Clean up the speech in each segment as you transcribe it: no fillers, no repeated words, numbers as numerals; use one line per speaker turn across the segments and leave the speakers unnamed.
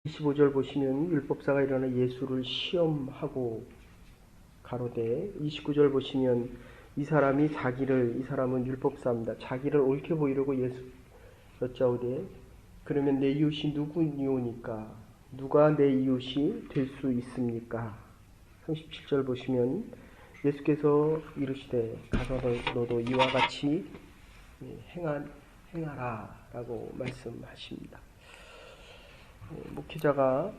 25절 보시면 율법사가 일어나 예수를 시험하고 가로되, 29절 보시면 이 사람은 율법사입니다. 자기를 옳게 보이려고 예수 여짜오되 그러면 내 이웃이 누구니오니까 누가 내 이웃이 될 수 있습니까? 37절 보시면 예수께서 이르시되 가서 너도 이와 같이 행하라 라고 말씀하십니다. 목회자가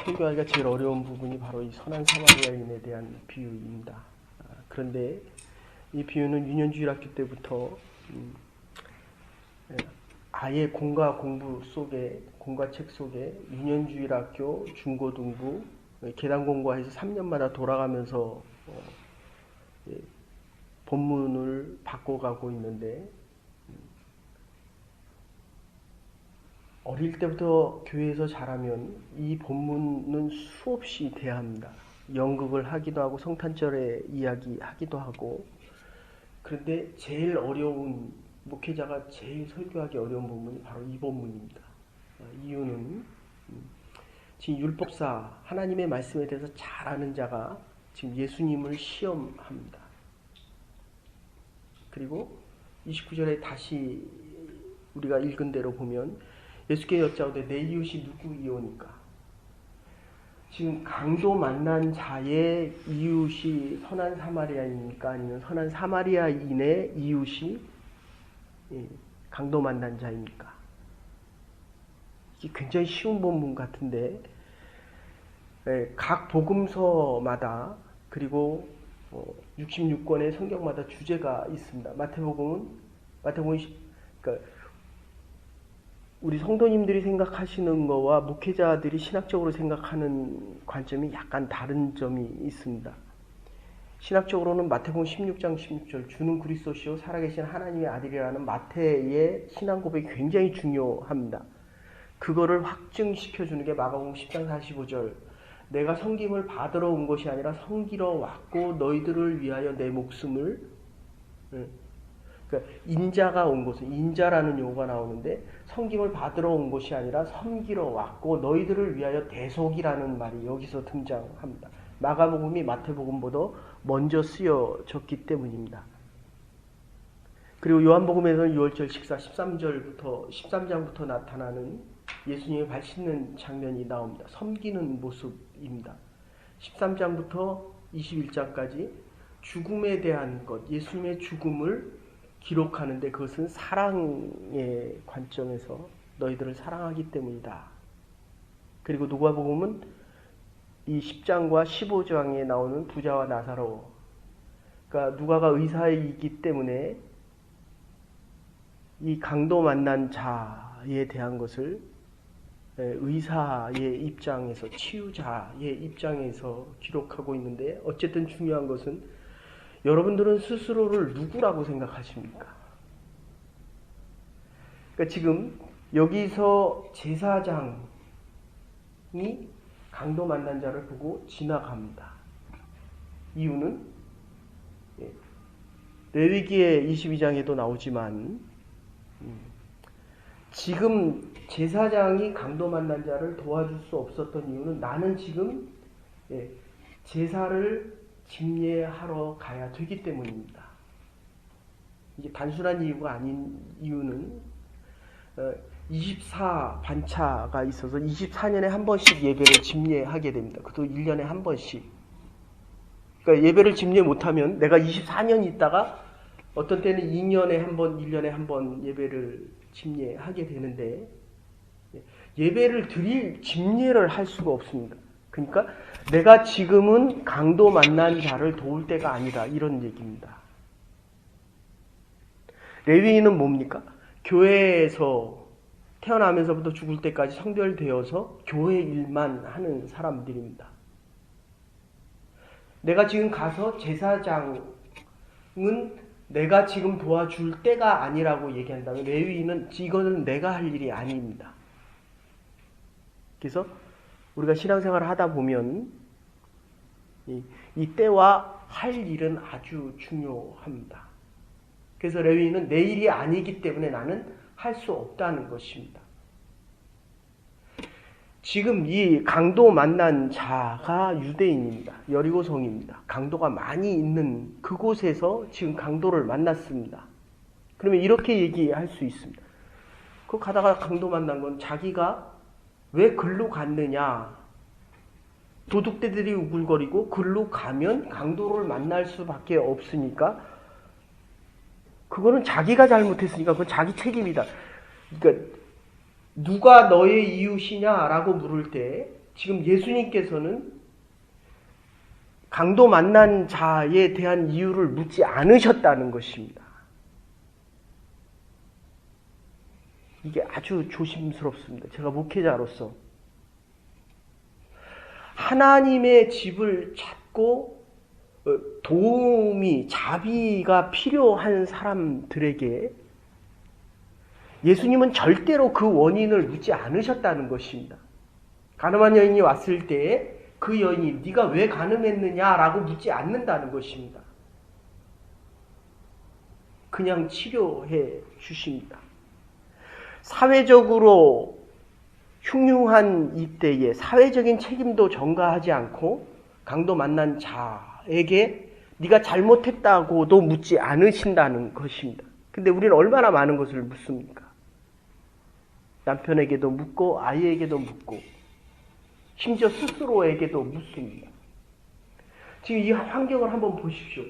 설교하기가 제일 어려운 부분이 바로 이 선한 사마리아인에 대한 비유입니다. 그런데 이 비유는 유년주일학교 때부터 아예 공과책 속에 유년주일학교, 중고등부, 계단공부해서 3년마다 돌아가면서 본문을 바꿔가고 있는데, 어릴 때부터 교회에서 자라면 이 본문은 수없이 대합니다. 연극을 하기도 하고 성탄절에 이야기하기도 하고. 그런데 제일 어려운, 목회자가 제일 설교하기 어려운 부분이 바로 이 본문입니다. 이유는 지금 율법사, 하나님의 말씀에 대해서 잘 아는 자가 지금 예수님을 시험합니다. 그리고 29절에 다시 우리가 읽은 대로 보면 예수께 여짜오되 내 이웃이 누구이오니까. 지금 강도 만난 자의 이웃이 선한 사마리아인입니까? 아니면 선한 사마리아인의 이웃이 강도 만난 자입니까? 이게 굉장히 쉬운 본문 같은데, 각 복음서마다 그리고 66권의 성경마다 주제가 있습니다. 마태복음은 그러니까 우리 성도님들이 생각하시는 거와 목회자들이 신학적으로 생각하는 관점이 약간 다른 점이 있습니다. 신학적으로는 마태복음 16장 16절 주는 그리스도시요 살아계신 하나님의 아들이라는 마태의 신앙 고백이 굉장히 중요합니다. 그거를 확증시켜주는 게 마가복음 10장 45절 내가 섬김을 받으러 온 것이 아니라 섬기러 왔고 너희들을 위하여 내 목숨을, 그러니까 인자가 온 것은, 인자라는 용어가 나오는데 섬김을 받으러 온 것이 아니라 섬기러 왔고 너희들을 위하여 대속이라는 말이 여기서 등장합니다. 마가복음이 마태복음보다 먼저 쓰여졌기 때문입니다. 그리고 요한복음에서는 유월절 식사 13장부터 나타나는 예수님의 발 씻는 장면이 나옵니다. 섬기는 모습입니다. 13장부터 21장까지 죽음에 대한 것, 예수님의 죽음을 기록하는데 그것은 사랑의 관점에서 너희들을 사랑하기 때문이다. 그리고 누가복음은 이 10장과 15장에 나오는 부자와 나사로, 그러니까 누가가 의사이기 때문에 이 강도 만난 자에 대한 것을 의사의 입장에서, 치유자의 입장에서 기록하고 있는데, 어쨌든 중요한 것은 여러분들은 스스로를 누구라고 생각하십니까? 그러니까 지금 여기서 제사장이 강도 만난 자를 보고 지나갑니다. 이유는 레위기의 22장에도 나오지만 지금 제사장이 강도 만난 자를 도와줄 수 없었던 이유는 나는 지금 제사를 집례하러 가야 되기 때문입니다. 이게 단순한 이유가 아닌 이유는 24반차가 있어서 24년에 한 번씩 예배를 집례하게 됩니다. 그것도 1년에 한 번씩. 그러니까 예배를 집례 못하면 내가 24년 있다가 어떤 때는 2년에 한 번, 1년에 한 번 예배를 집례하게 되는데, 예배를 집례를 할 수가 없습니다. 그러니까 내가 지금은 강도 만난 자를 도울 때가 아니다, 이런 얘기입니다. 레위인은 뭡니까? 교회에서 태어나면서부터 죽을 때까지 성별되어서 교회 일만 하는 사람들입니다. 내가 지금 가서 제사장은 내가 지금 도와줄 때가 아니라고 얘기한다면 레위인은 이거는 내가 할 일이 아닙니다. 그래서 우리가 신앙생활을 하다 보면 이 때와 할 일은 아주 중요합니다. 그래서 레위인은 내 일이 아니기 때문에 나는 할 수 없다는 것입니다. 지금 이 강도 만난 자가 유대인입니다. 여리고성입니다. 강도가 많이 있는 그곳에서 지금 강도를 만났습니다. 그러면 이렇게 얘기할 수 있습니다. 그 가다가 강도 만난 건 자기가 왜 글로 갔느냐. 도둑들이 우글거리고 글로 가면 강도를 만날 수밖에 없으니까 그거는 자기가 잘못했으니까 그건 자기 책임이다. 그러니까 누가 너의 이웃이냐라고 물을 때 지금 예수님께서는 강도 만난 자에 대한 이유를 묻지 않으셨다는 것입니다. 이게 아주 조심스럽습니다. 제가 목회자로서 하나님의 집을 찾고 도움이, 자비가 필요한 사람들에게 예수님은 절대로 그 원인을 묻지 않으셨다는 것입니다. 가늠한 여인이 왔을 때 그 여인이 네가 왜 가늠했느냐라고 묻지 않는다는 것입니다. 그냥 치료해 주십니다. 사회적으로 흉흉한 이때에 사회적인 책임도 전가하지 않고 강도 만난 자에게 네가 잘못했다고도 묻지 않으신다는 것입니다. 근데 우리는 얼마나 많은 것을 묻습니까? 남편에게도 묻고 아이에게도 묻고 심지어 스스로에게도 묻습니다. 지금 이 환경을 한번 보십시오.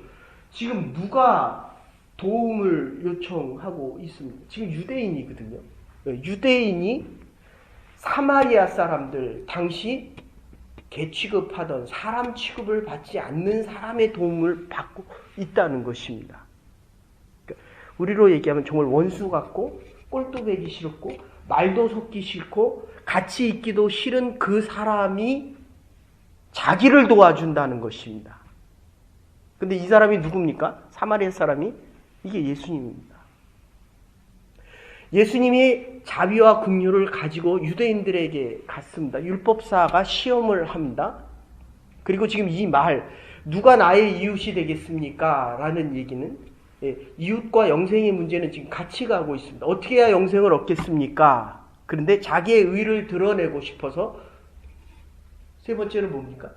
지금 누가 도움을 요청하고 있습니다. 지금 유대인이거든요. 유대인이 사마리아 사람들, 당시 개 취급하던 사람 취급을 받지 않는 사람의 도움을 받고 있다는 것입니다. 그러니까 우리로 얘기하면 정말 원수 같고 꼴뚜배기 싫고 말도 섞기 싫고 같이 있기도 싫은 그 사람이 자기를 도와준다는 것입니다. 근데 이 사람이 누굽니까? 사마리아 사람이? 이게 예수님입니다. 예수님이 자비와 긍휼을 가지고 유대인들에게 갔습니다. 율법사가 시험을 합니다. 그리고 지금 이 말, 누가 나의 이웃이 되겠습니까? 라는 얘기는 이웃과 영생의 문제는 지금 같이 가고 있습니다. 어떻게 해야 영생을 얻겠습니까? 그런데 자기의 의를 드러내고 싶어서 세 번째는 뭡니까?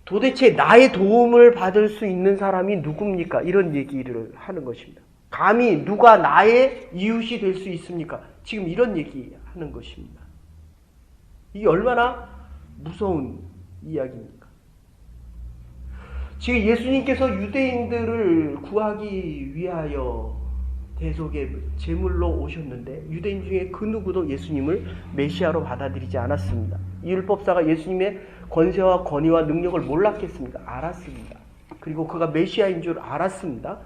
도대체 나의 도움을 받을 수 있는 사람이 누굽니까? 이런 얘기를 하는 것입니다. 감히 누가 나의 이웃이 될 수 있습니까? 지금 이런 얘기하는 것입니다. 이게 얼마나 무서운 이야기입니까? 지금 예수님께서 유대인들을 구하기 위하여 대속의 제물로 오셨는데 유대인 중에 그 누구도 예수님을 메시아로 받아들이지 않았습니다. 이 율법사가 예수님의 권세와 권위와 능력을 몰랐겠습니까? 알았습니다. 그리고 그가 메시아인 줄 알았습니다.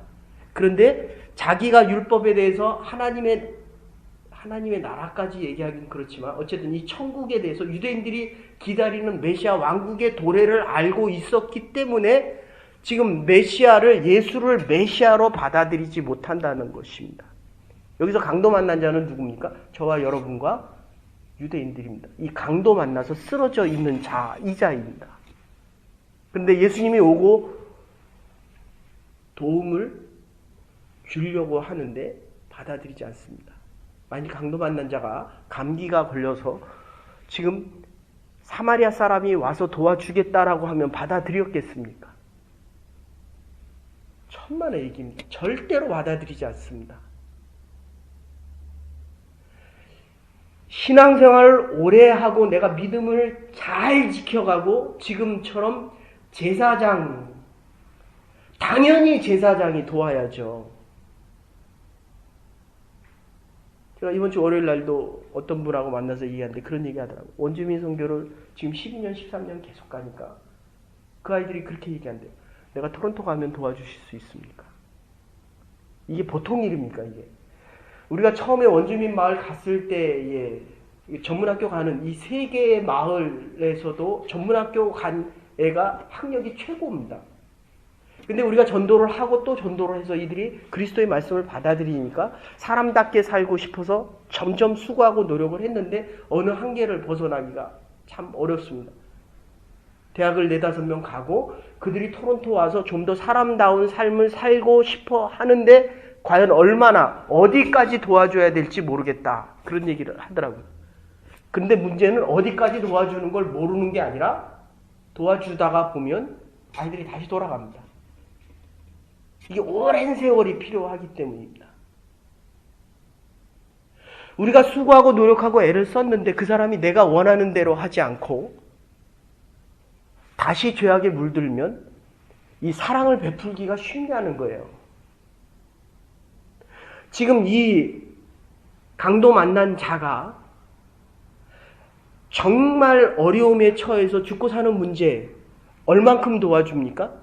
그런데 자기가 율법에 대해서 하나님의 나라까지 얘기하기는 그렇지만 어쨌든 이 천국에 대해서 유대인들이 기다리는 메시아 왕국의 도래를 알고 있었기 때문에 지금 메시아를, 예수를 메시아로 받아들이지 못한다는 것입니다. 여기서 강도 만난 자는 누굽니까? 저와 여러분과 유대인들입니다. 이 강도 만나서 쓰러져 있는 자이자입니다. 그런데 예수님이 오고 도움을 주려고 하는데 받아들이지 않습니다. 만약 강도 만난 자가 감기가 걸려서 지금 사마리아 사람이 와서 도와주겠다라고 하면 받아들였겠습니까? 천만의 얘기입니다. 절대로 받아들이지 않습니다. 신앙생활을 오래 하고 내가 믿음을 잘 지켜가고 지금처럼 제사장, 당연히 제사장이 도와야죠. 제가 이번 주 월요일 날도 어떤 분하고 만나서 얘기하는데 그런 얘기 하더라고요. 원주민 선교를 지금 12년, 13년 계속 가니까 그 아이들이 그렇게 얘기한대요. 내가 토론토 가면 도와주실 수 있습니까? 이게 보통 일입니까, 이게? 우리가 처음에 원주민 마을 갔을 때에 전문학교 가는 이 세 개의 마을에서도 전문학교 간 애가 학력이 최고입니다. 근데 우리가 전도를 하고 또 전도를 해서 이들이 그리스도의 말씀을 받아들이니까 사람답게 살고 싶어서 점점 수고하고 노력을 했는데 어느 한계를 벗어나기가 참 어렵습니다. 대학을 4-5명 가고 그들이 토론토 와서 좀 더 사람다운 삶을 살고 싶어 하는데 과연 얼마나 어디까지 도와줘야 될지 모르겠다. 그런 얘기를 하더라고요. 그런데 문제는 어디까지 도와주는 걸 모르는 게 아니라 도와주다가 보면 아이들이 다시 돌아갑니다. 이게 오랜 세월이 필요하기 때문입니다. 우리가 수고하고 노력하고 애를 썼는데 그 사람이 내가 원하는 대로 하지 않고 다시 죄악에 물들면 이 사랑을 베풀기가 쉽냐는 거예요. 지금 이 강도 만난 자가 정말 어려움에 처해서 죽고 사는 문제 얼만큼 도와줍니까?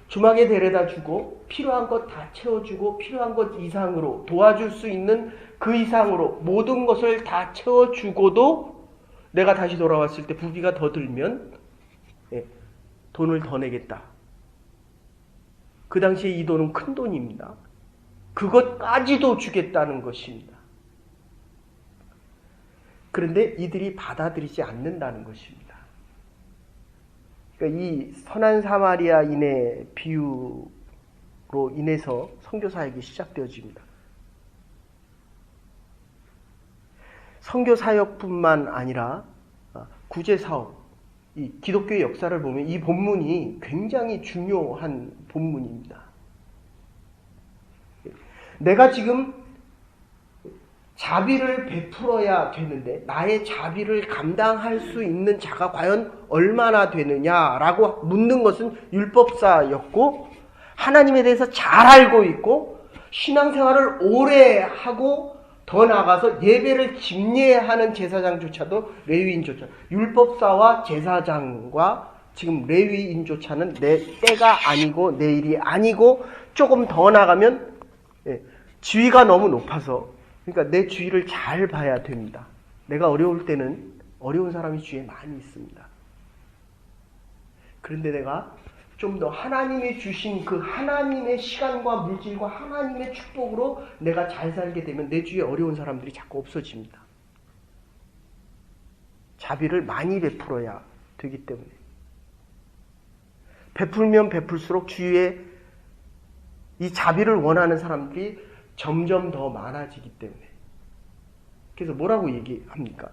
주막에 데려다 주고 필요한 것 다 채워주고 필요한 것 이상으로 도와줄 수 있는 그 이상으로 모든 것을 다 채워주고도 내가 다시 돌아왔을 때 부비가 더 들면 돈을 더 내겠다. 그 당시에 이 돈은 큰 돈입니다. 그것까지도 주겠다는 것입니다. 그런데 이들이 받아들이지 않는다는 것입니다. 그러니까 이 선한 사마리아인의 비유로 인해서 선교 사역이 시작되어집니다. 선교 사역뿐만 아니라 구제 사업, 이 기독교의 역사를 보면 이 본문이 굉장히 중요한 본문입니다. 내가 지금 자비를 베풀어야 되는데 나의 자비를 감당할 수 있는 자가 과연 얼마나 되느냐라고 묻는 것은 율법사였고 하나님에 대해서 잘 알고 있고 신앙생활을 오래 하고 더 나아가서 예배를 집례하는 제사장조차도 레위인조차 율법사와 제사장과 지금 레위인조차는 내 때가 아니고 내 일이 아니고 조금 더 나가면 지위가 너무 높아서 그러니까 내 주위를 잘 봐야 됩니다. 내가 어려울 때는 어려운 사람이 주위에 많이 있습니다. 그런데 내가 좀 더 하나님이 주신 그 하나님의 시간과 물질과 하나님의 축복으로 내가 잘 살게 되면 내 주위에 어려운 사람들이 자꾸 없어집니다. 자비를 많이 베풀어야 되기 때문에. 베풀면 베풀수록 주위에 이 자비를 원하는 사람들이 점점 더 많아지기 때문에. 그래서 뭐라고 얘기합니까?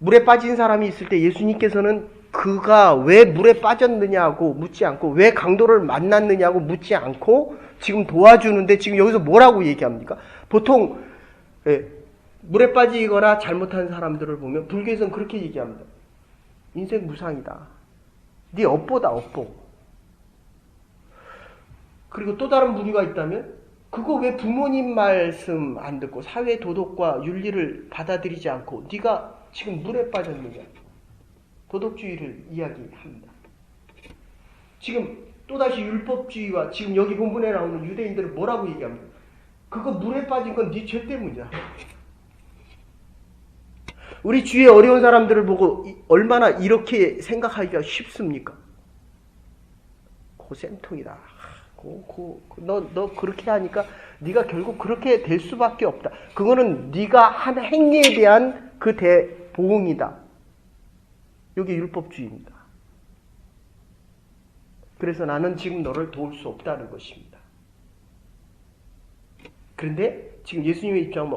물에 빠진 사람이 있을 때 예수님께서는 그가 왜 물에 빠졌느냐고 묻지 않고 왜 강도를 만났느냐고 묻지 않고 지금 도와주는데 지금 여기서 뭐라고 얘기합니까? 보통 물에 빠지거나 잘못한 사람들을 보면 불교에서는 그렇게 얘기합니다. 인생 무상이다. 네 업보다 업보. 그리고 또 다른 부류가 있다면 그거 왜 부모님 말씀 안 듣고 사회 도덕과 윤리를 받아들이지 않고 네가 지금 물에 빠졌느냐. 도덕주의를 이야기합니다. 지금 또다시 율법주의와 지금 여기 본문에 나오는 유대인들은 뭐라고 얘기합니까? 그거 물에 빠진 건 네 죄 때문이야. 우리 주위에 어려운 사람들을 보고 얼마나 이렇게 생각하기가 쉽습니까? 고생통이다. 너 그렇게 하니까 네가 결국 그렇게 될 수밖에 없다. 그거는 네가 한 행위에 대한 그 대보응이다. 이게 율법주의입니다. 그래서 나는 지금 너를 도울 수 없다는 것입니다. 그런데 지금 예수님의 입장은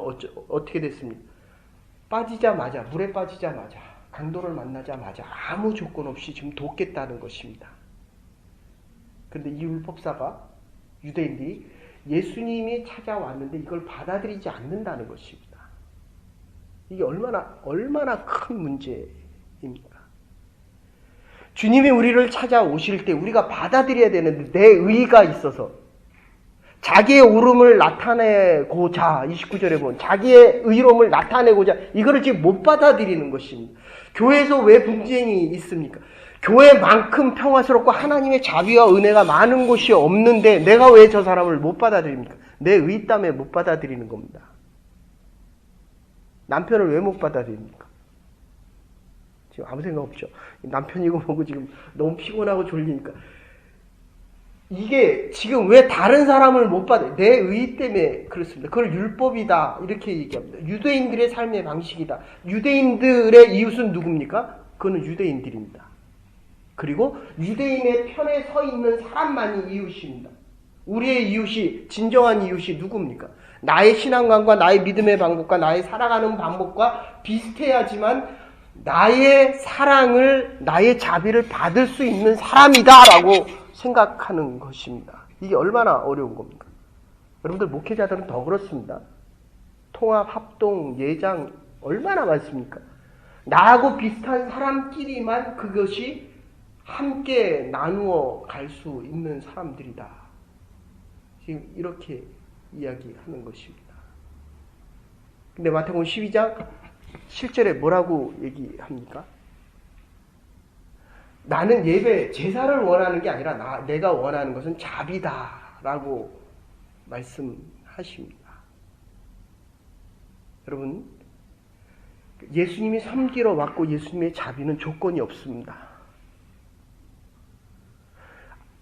어떻게 됐습니까? 빠지자마자, 물에 빠지자마자, 강도를 만나자마자 아무 조건 없이 지금 돕겠다는 것입니다. 그런데 이 율법사가, 유대인들이 예수님이 찾아왔는데 이걸 받아들이지 않는다는 것입니다. 이게 얼마나 큰 문제입니까? 주님이 우리를 찾아오실 때 우리가 받아들여야 되는데 내 의가 있어서 자기의 옳음을 나타내고자 29절에 보면 자기의 의로움을 나타내고자 이거를 지금 못 받아들이는 것입니다. 교회에서 왜 분쟁이 있습니까? 교회만큼 평화스럽고 하나님의 자비와 은혜가 많은 곳이 없는데 내가 왜 저 사람을 못 받아들입니까? 내 의 때문에 못 받아들이는 겁니다. 남편을 왜 못 받아들입니까? 지금 아무 생각 없죠. 남편이고 뭐고 지금 너무 피곤하고 졸리니까. 이게 지금 왜 다른 사람을 못 받아? 내 의 때문에 그렇습니다. 그걸 율법이다 이렇게 얘기합니다. 유대인들의 삶의 방식이다. 유대인들의 이웃은 누굽니까? 그거는 유대인들입니다. 그리고 유대인의 편에 서 있는 사람만이 이웃입니다. 우리의 이웃이 진정한 이웃이 누굽니까? 나의 신앙관과 나의 믿음의 방법과 나의 살아가는 방법과 비슷해야지만 나의 사랑을, 나의 자비를 받을 수 있는 사람이다라고 생각하는 것입니다. 이게 얼마나 어려운 겁니까? 여러분들 목회자들은 더 그렇습니다. 통합, 합동, 예장 얼마나 많습니까? 나하고 비슷한 사람끼리만 그것이 함께 나누어 갈 수 있는 사람들이다. 지금 이렇게 이야기하는 것입니다. 근데 마태복음 12장 7절에 뭐라고 얘기합니까? 나는 예배, 제사를 원하는 게 아니라 내가 원하는 것은 자비다라고 말씀하십니다. 여러분, 예수님이 섬기러 왔고 예수님의 자비는 조건이 없습니다.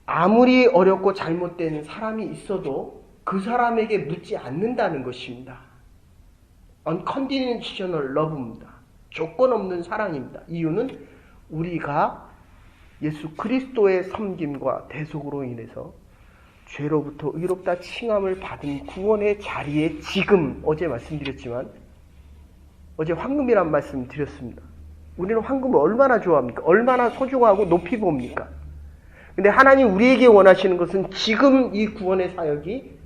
아무리 어렵고 잘못된 사람이 있어도 그 사람에게 묻지 않는다는 것입니다. unconditional love입니다. 조건 없는 사랑입니다. 이유는 우리가 예수 그리스도의 섬김과 대속으로 인해서 죄로부터 의롭다 칭함을 받은 구원의 자리에 지금, 어제 말씀드렸지만 어제 황금이란 말씀 드렸습니다. 우리는 황금을 얼마나 좋아합니까? 얼마나 소중하고 높이 봅니까? 근데 하나님 우리에게 원하시는 것은 지금 이 구원의 사역이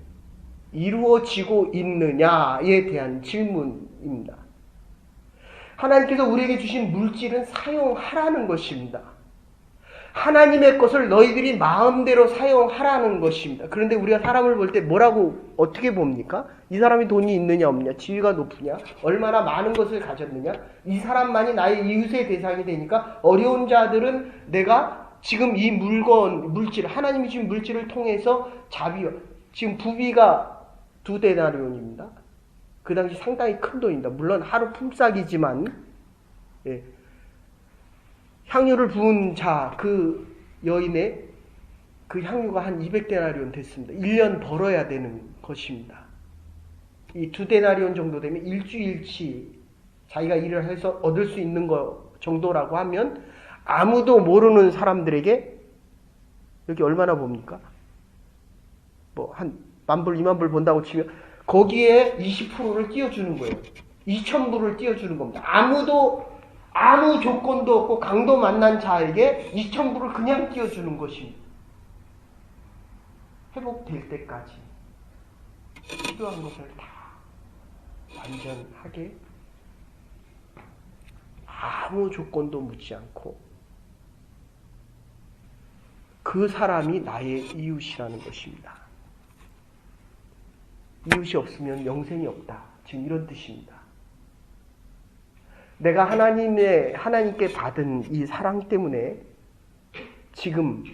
이루어지고 있느냐에 대한 질문입니다. 하나님께서 우리에게 주신 물질은 사용하라는 것입니다. 하나님의 것을 너희들이 마음대로 사용하라는 것입니다. 그런데 우리가 사람을 볼 때 뭐라고 어떻게 봅니까? 이 사람이 돈이 있느냐 없느냐, 지위가 높으냐, 얼마나 많은 것을 가졌느냐, 이 사람만이 나의 이웃의 대상이 되니까 어려운 자들은 내가 지금 이 물질, 하나님이 주신 물질을 통해서 자비와, 지금 부비가 2데나리온입니다. 그 당시 상당히 큰 돈입니다. 물론 하루 품삯이지만, 예. 향유를 부은 자, 그 여인의 그 향유가 한 200데나리온 됐습니다. 1년 벌어야 되는 것입니다. 이 2데나리온 정도 되면 일주일치 자기가 일을 해서 얻을 수 있는 거 정도라고 하면 아무도 모르는 사람들에게 여기 얼마나 봅니까? 뭐 한 10,000불, 20,000불 본다고 치면 거기에 20%를 띄워주는 거예요. 2,000불을 띄워주는 겁니다. 아무 조건도 없고 강도 만난 자에게 2,000불을 그냥 띄워주는 것입니다. 회복될 때까지 필요한 것을 다 완전하게 아무 조건도 묻지 않고 그 사람이 나의 이웃이라는 것입니다. 이웃이 없으면 영생이 없다. 지금 이런 뜻입니다. 내가 하나님께 받은 이 사랑 때문에 지금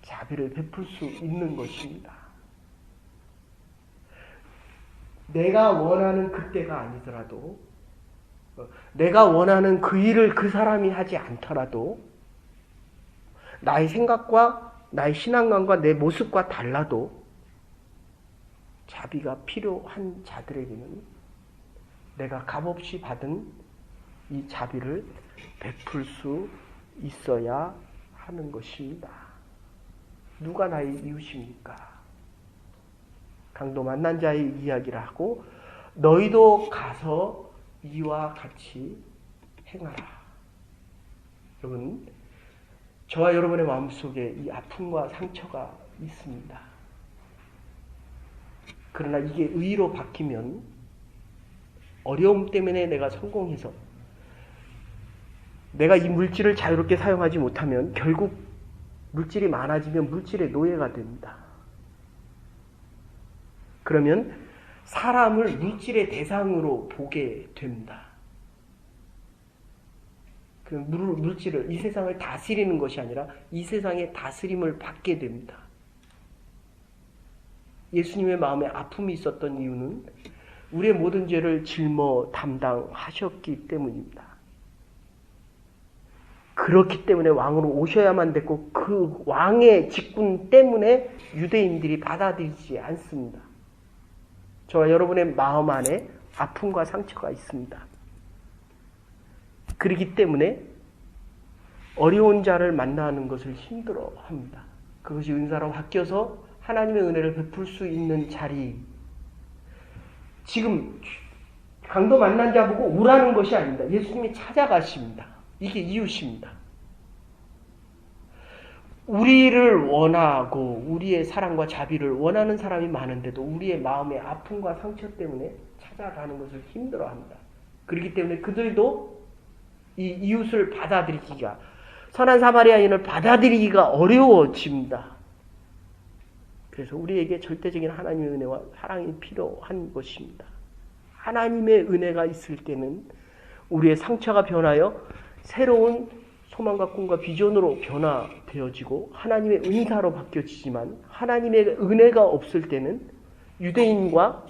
자비를 베풀 수 있는 것입니다. 내가 원하는 그때가 아니더라도, 내가 원하는 그 일을 그 사람이 하지 않더라도, 나의 생각과 나의 신앙관과 내 모습과 달라도 자비가 필요한 자들에게는 내가 값없이 받은 이 자비를 베풀 수 있어야 하는 것입니다. 누가 나의 이웃입니까? 강도 만난 자의 이야기를 하고 너희도 가서 이와 같이 행하라. 여러분, 저와 여러분의 마음속에 이 아픔과 상처가 있습니다. 그러나 이게 의로 바뀌면 어려움 때문에 내가 성공해서 내가 이 물질을 자유롭게 사용하지 못하면 결국 물질이 많아지면 물질의 노예가 됩니다. 그러면 사람을 물질의 대상으로 보게 됩니다. 그 물질을, 이 세상을 다스리는 것이 아니라 이 세상의 다스림을 받게 됩니다. 예수님의 마음에 아픔이 있었던 이유는 우리의 모든 죄를 짊어 담당하셨기 때문입니다. 그렇기 때문에 왕으로 오셔야만 됐고 그 왕의 직분 때문에 유대인들이 받아들이지 않습니다. 저와 여러분의 마음 안에 아픔과 상처가 있습니다. 그렇기 때문에 어려운 자를 만나는 것을 힘들어합니다. 그것이 은사로 바뀌어서 하나님의 은혜를 베풀 수 있는 자리, 지금 강도 만난 자 보고 오라는 것이 아닙니다. 예수님이 찾아가십니다. 이게 이웃입니다. 우리를 원하고 우리의 사랑과 자비를 원하는 사람이 많은데도 우리의 마음의 아픔과 상처 때문에 찾아가는 것을 힘들어합니다. 그렇기 때문에 그들도 이 이웃을 받아들이기가, 선한 사마리아인을 받아들이기가 어려워집니다. 그래서 우리에게 절대적인 하나님의 은혜와 사랑이 필요한 것입니다. 하나님의 은혜가 있을 때는 우리의 상처가 변하여 새로운 소망과 꿈과 비전으로 변화되어지고 하나님의 은사로 바뀌어지지만, 하나님의 은혜가 없을 때는 유대인과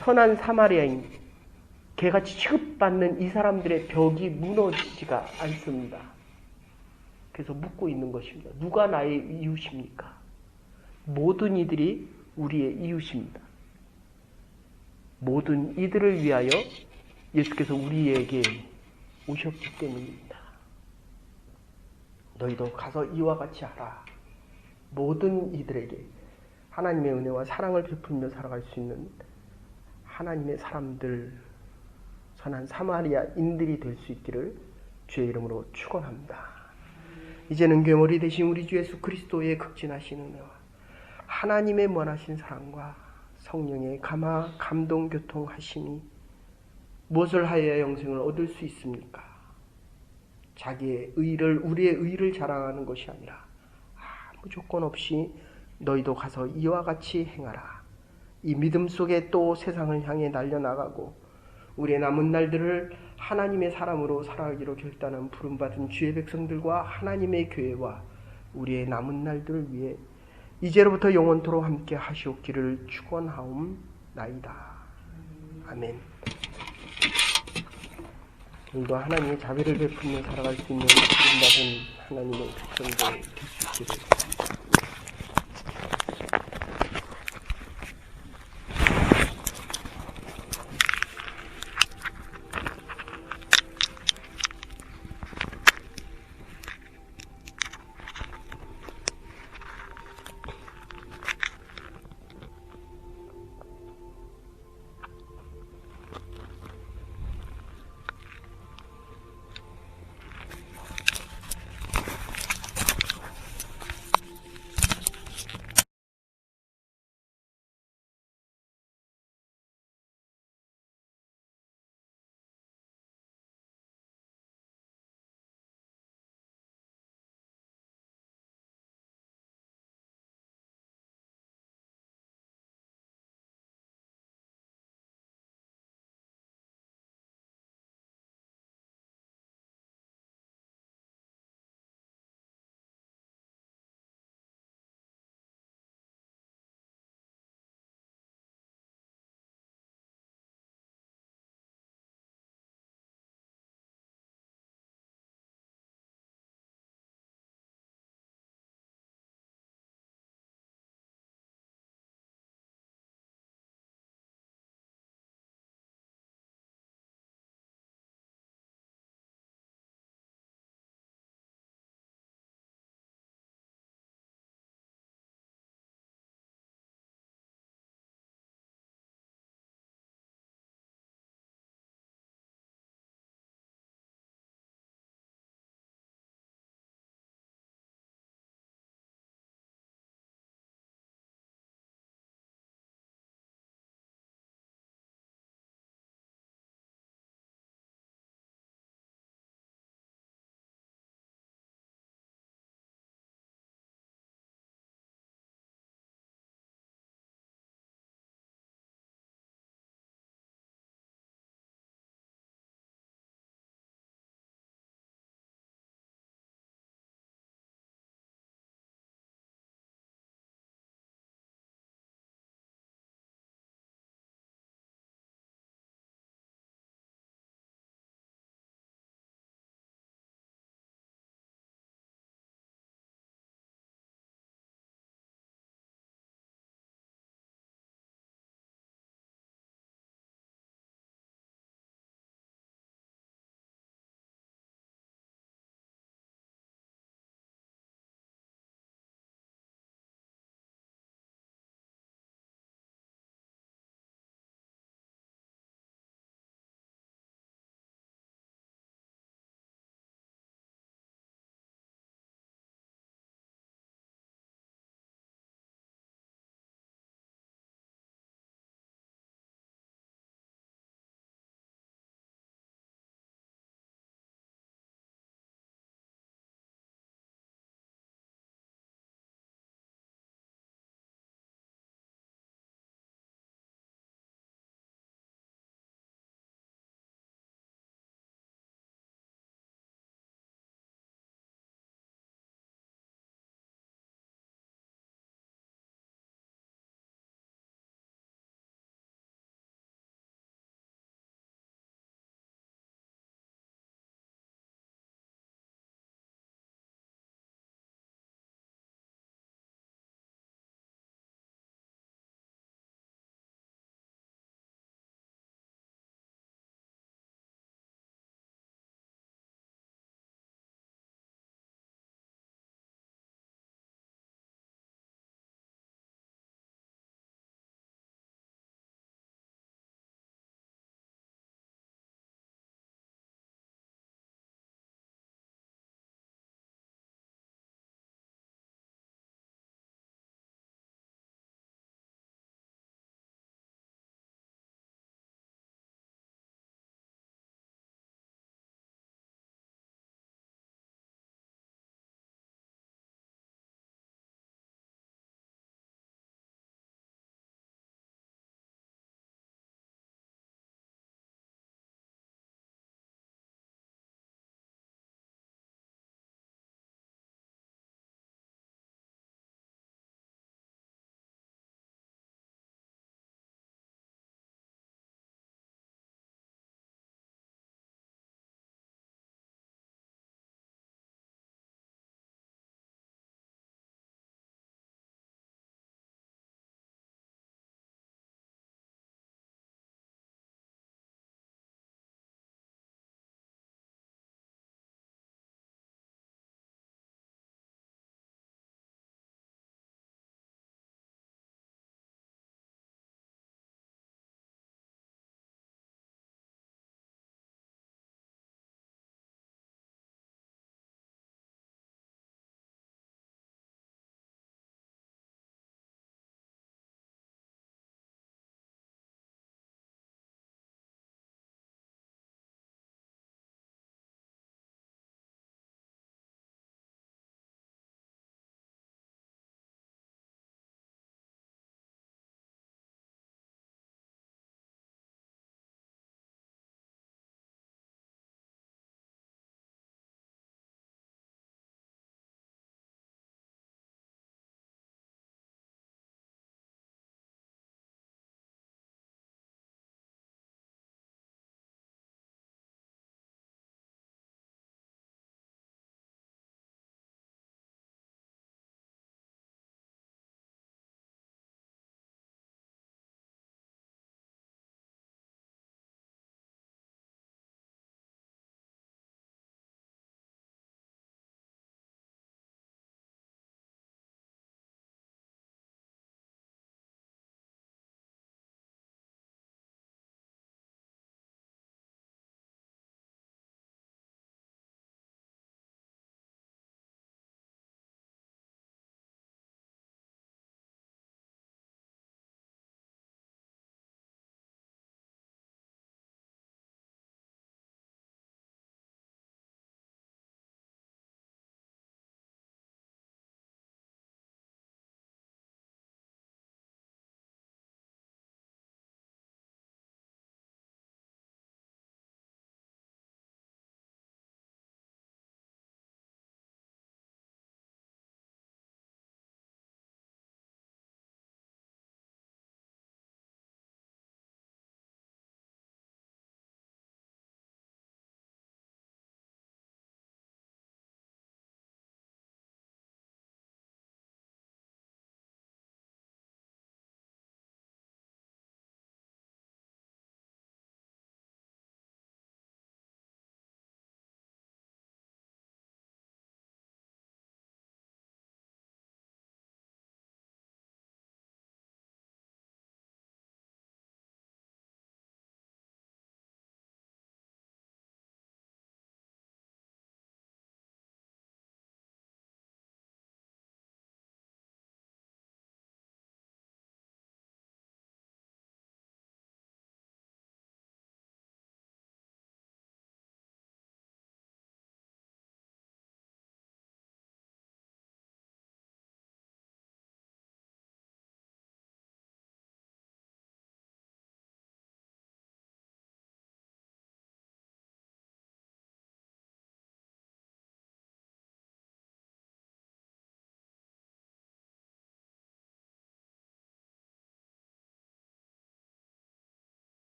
선한 사마리아인, 개같이 취급받는 이 사람들의 벽이 무너지지가 않습니다. 그래서 묻고 있는 것입니다. 누가 나의 이웃입니까? 모든 이들이 우리의 이웃입니다. 모든 이들을 위하여 예수께서 우리에게 오셨기 때문입니다. 너희도 가서 이와 같이 하라. 모든 이들에게 하나님의 은혜와 사랑을 베풀며 살아갈 수 있는 하나님의 사람들, 선한 사마리아인들이 될 수 있기를 주의 이름으로 축원합니다. 이제는 괴물이 되신 우리 주 예수 그리스도의 극진하신 은혜와 하나님의 무한하신 사랑과 성령의 감동 교통하심이 무엇을 하여야 영생을 얻을 수 있습니까? 자기의 의를, 우리의 의를 자랑하는 것이 아니라 아무 조건 없이 너희도 가서 이와 같이 행하라. 이 믿음 속에 또 세상을 향해 날려나가고 우리의 남은 날들을 하나님의 사람으로 살아가기로 결단한 부름받은 주의 백성들과 하나님의 교회와 우리의 남은 날들을 위해 이제로부터 영원토록 함께 하시옵기를 축원하옵나이다. 아멘. 오늘도 하나님의 자비를 베풀며 살아갈 수 있는 부름받은 하나님의 백성들 되시기를